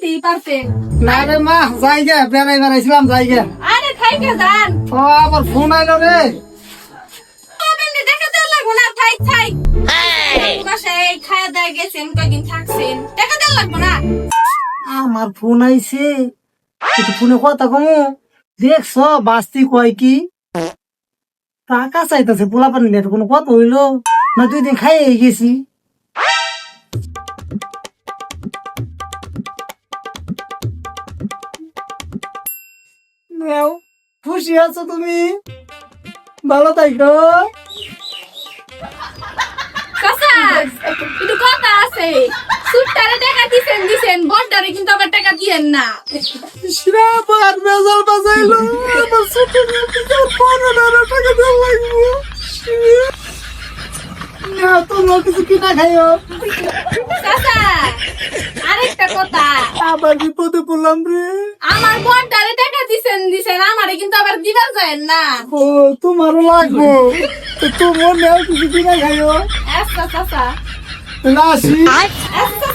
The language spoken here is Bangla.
দিতেই পারতেন। না রে মা, যাই গে, বেড়াই বেড়াইছিলাম, যাই গে। আরে থাইকে যান। ও আমার ফোন আইলো রে। আপনি দেখা দেওয়া লাগবো না, থাই থাই। বাসায় খায়া দায়া গেছেন, কয়দিন থাকছেন, দেখা দেওয়া লাগবো না। আমার ফোন আইছে, একটু ফোনে কথা কমু। দেখছ বাস্তি কয় কি টাকা চাইতেছে, পোলা পানি নেট কোনো কথা হইলো না? 2 দিন খাইয়ে গেছি। নেও, খুশি আছো তুমি? ভালো থাকো। চাচা, একটু কথা আছে। সুটটারে টাকা দিছেন, বড়টারে কিন্তু আবার টাকা দিয়েন না। শ্রাবণ মেজাল বাজাইলো, আমার ছোট মেয়েকে 15,000 টাকা দেওয়া লাগবে। না, তোমরা কিছু কিনা খাইও। চাচা, আরেকটা কথা। আবার বিপদে পড়লাম রে। আমার বড়টারে টাকা দিছেন, আমারে কিন্তু আবার দিবার যায় না। ও, তোমারও লাগবো তো, তোমার নেও কিছু কিনা খাইও। আচ্ছা চাচা, আসি। আচ্ছা